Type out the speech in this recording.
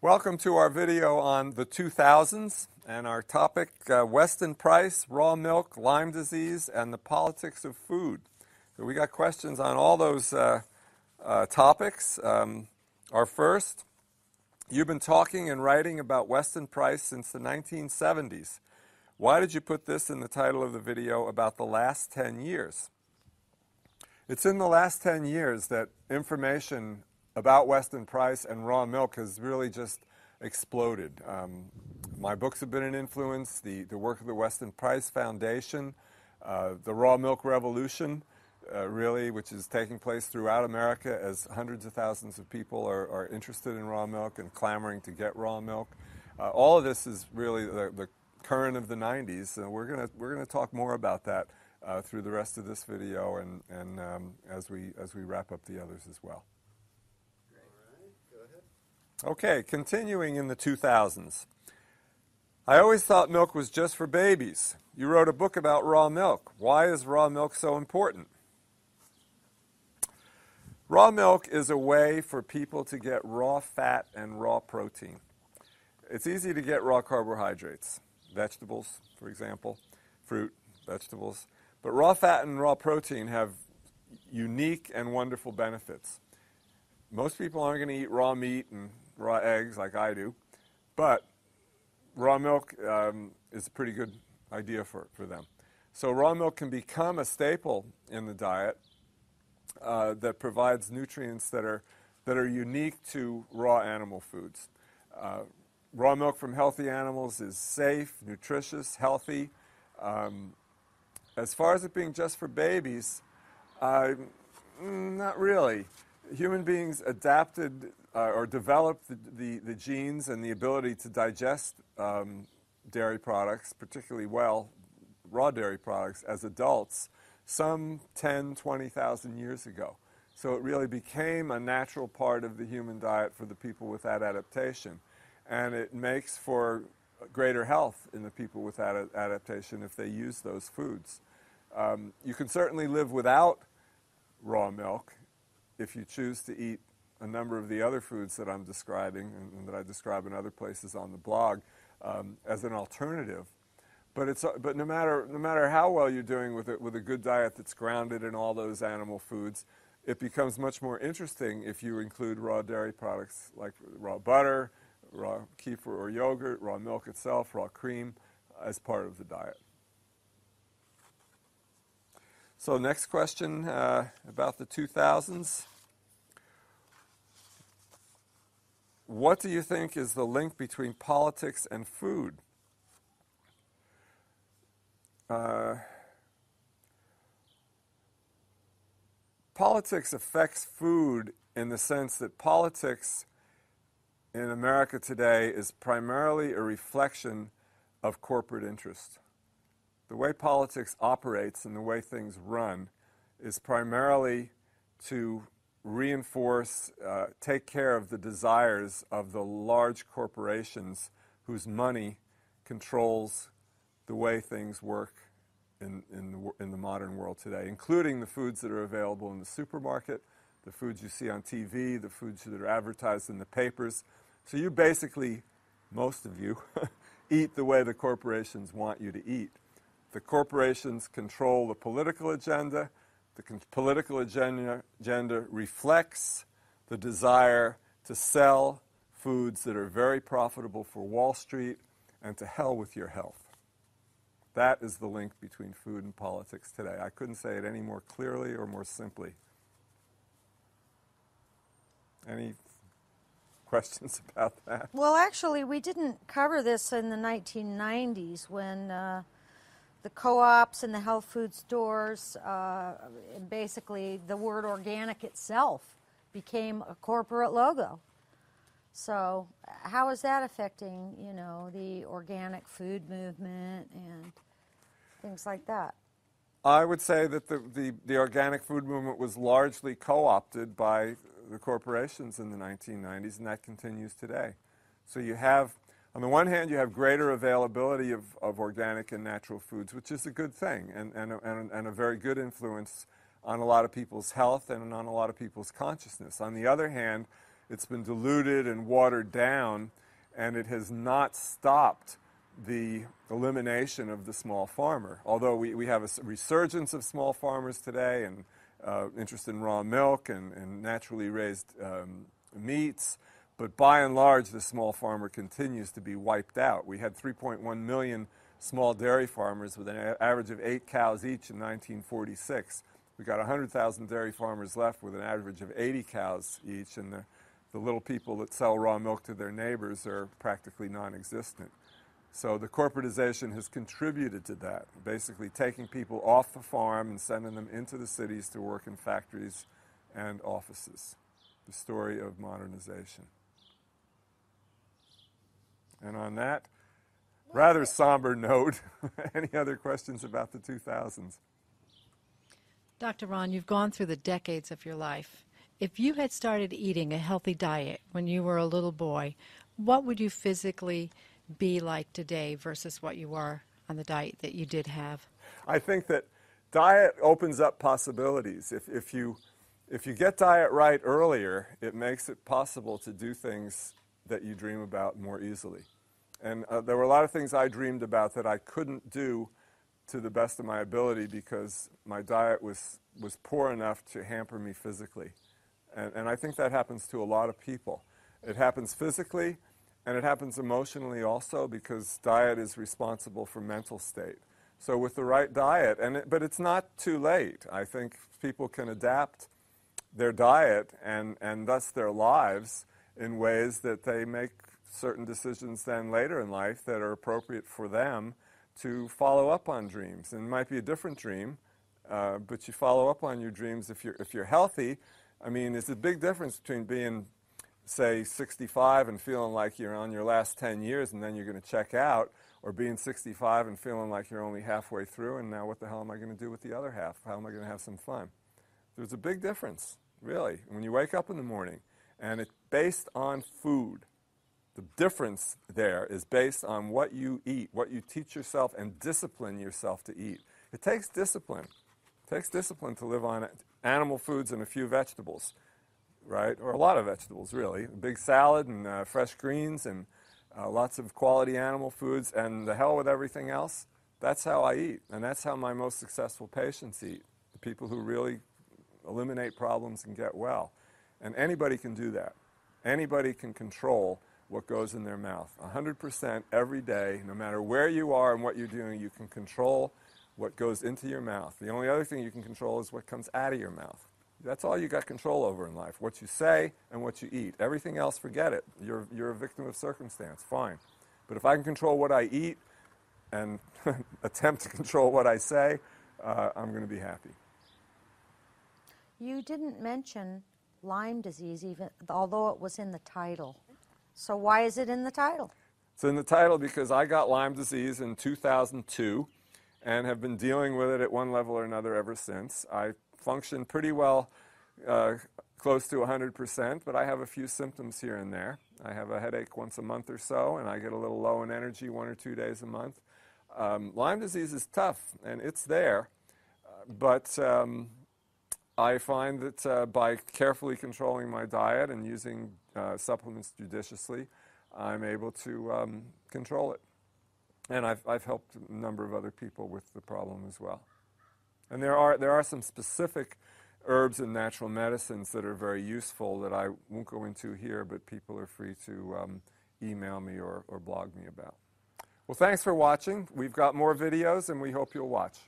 Welcome to our video on the 2000s and our topic, Weston Price, raw milk, Lyme disease, and the politics of food. So we got questions on all those topics. Our first, you've been talking and writing about Weston Price since the 1970s. Why did you put this in the title of the video about the last 10 years? It's in the last 10 years that information about Weston Price and raw milk has really just exploded. My books have been an influence, the work of the Weston Price Foundation, the raw milk revolution, really, which is taking place throughout America as hundreds of thousands of people are interested in raw milk and clamoring to get raw milk. All of this is really the current of the 90s, and we're gonna talk more about that through the rest of this video and as we wrap up the others as well. Okay, continuing in the 2000s. I always thought milk was just for babies. You wrote a book about raw milk. Why is raw milk so important? Raw milk is a way for people to get raw fat and raw protein. It's easy to get raw carbohydrates, vegetables, for example, fruit, vegetables. But raw fat and raw protein have unique and wonderful benefits. Most people aren't going to eat raw meat and raw eggs like I do, but raw milk is a pretty good idea for them. So raw milk can become a staple in the diet that provides nutrients that are unique to raw animal foods. Raw milk from healthy animals is safe, nutritious, healthy. As far as it being just for babies, not really. Human beings adapted or developed the genes and the ability to digest dairy products, particularly raw dairy products, as adults some 10, 20,000 years ago. So it really became a natural part of the human diet for the people with that adaptation. And it makes for greater health in the people with that adaptation if they use those foods. You can certainly live without raw milk if you choose to eat a number of the other foods that I'm describing and that I describe in other places on the blog as an alternative. But no matter how well you're doing with a good diet that's grounded in all those animal foods, it becomes much more interesting if you include raw dairy products like raw butter, raw kefir or yogurt, raw milk itself, raw cream as part of the diet. So next question about the 2000s. What do you think is the link between politics and food? Politics affects food in the sense that politics in America today is primarily a reflection of corporate interest. The way politics operates and the way things run is primarily to reinforce, take care of the desires of the large corporations whose money controls the way things work in the modern world today, including the foods that are available in the supermarket, the foods you see on TV, the foods that are advertised in the papers. So you basically, most of you, eat the way the corporations want you to eat. The corporations control the political agenda. The political agenda reflects the desire to sell foods that are very profitable for Wall Street and to hell with your health. That is the link between food and politics today. I couldn't say it any more clearly or more simply. Any questions about that? Well, actually, we didn't cover this in the 1990s when the co-ops and the health food stores, and basically the word organic itself became a corporate logo. So how is that affecting, the organic food movement and things like that? I would say that the organic food movement was largely co-opted by the corporations in the 1990s, and that continues today. So you have, on the one hand, you have greater availability of organic and natural foods, which is a good thing and a very good influence on a lot of people's health and on a lot of people's consciousness. On the other hand, it's been diluted and watered down, and it has not stopped the elimination of the small farmer. Although we have a resurgence of small farmers today, and interest in raw milk and naturally raised meats, but by and large the small farmer continues to be wiped out. We had 3.1 million small dairy farmers with an average of 8 cows each in 1946. We got 100,000 dairy farmers left with an average of 80 cows each, and the little people that sell raw milk to their neighbors are practically non-existent. So the corporatization has contributed to that, basically taking people off the farm and sending them into the cities to work in factories and offices. The story of modernization. And on that rather somber note, any other questions about the 2000s? Dr. Ron, you've gone through the decades of your life. If you had started eating a healthy diet when you were a little boy, what would you physically be like today versus what you were on the diet that you did have? I think that diet opens up possibilities. If you get diet right earlier, it makes it possible to do things that you dream about more easily. And there were a lot of things I dreamed about that I couldn't do to the best of my ability because my diet was poor enough to hamper me physically. And I think that happens to a lot of people. It happens physically, and it happens emotionally also, because diet is responsible for mental state. So with the right diet, but it's not too late. I think people can adapt their diet and thus their lives in ways that they make certain decisions then later in life that are appropriate for them to follow up on dreams. And it might be a different dream, but you follow up on your dreams if you're healthy. I mean, there's a big difference between being, say, 65 and feeling like you're on your last 10 years and then you're going to check out, or being 65 and feeling like you're only halfway through and now what the hell am I going to do with the other half? How am I going to have some fun? There's a big difference, really, when you wake up in the morning, and it's based on food. The difference there is based on what you eat, what you teach yourself and discipline yourself to eat. It takes discipline. It takes discipline to live on animal foods and a few vegetables, right? Or a lot of vegetables, really. A big salad and fresh greens and lots of quality animal foods, and the hell with everything else. That's how I eat, and that's how my most successful patients eat, the people who really eliminate problems and get well. And anybody can do that. Anybody can control what goes in their mouth. 100% every day, no matter where you are and what you're doing, you can control what goes into your mouth. The only other thing you can control is what comes out of your mouth. That's all you got control over in life, what you say and what you eat. Everything else, forget it. You're a victim of circumstance, fine. But if I can control what I eat and attempt to control what I say, I'm going to be happy. You didn't mention Lyme disease, even although it was in the title. So why is it in the title? It's in the title because I got Lyme disease in 2002 and have been dealing with it at one level or another ever since. I function pretty well, close to 100%, but I have a few symptoms here and there. I have a headache once a month or so, and I get a little low in energy 1 or 2 days a month. Lyme disease is tough, and it's there, but I find that by carefully controlling my diet and using supplements judiciously, I'm able to control it. And I've helped a number of other people with the problem as well. And there are some specific herbs and natural medicines that are very useful that I won't go into here, but people are free to email me or blog me about. Well, thanks for watching. We've got more videos, and we hope you'll watch.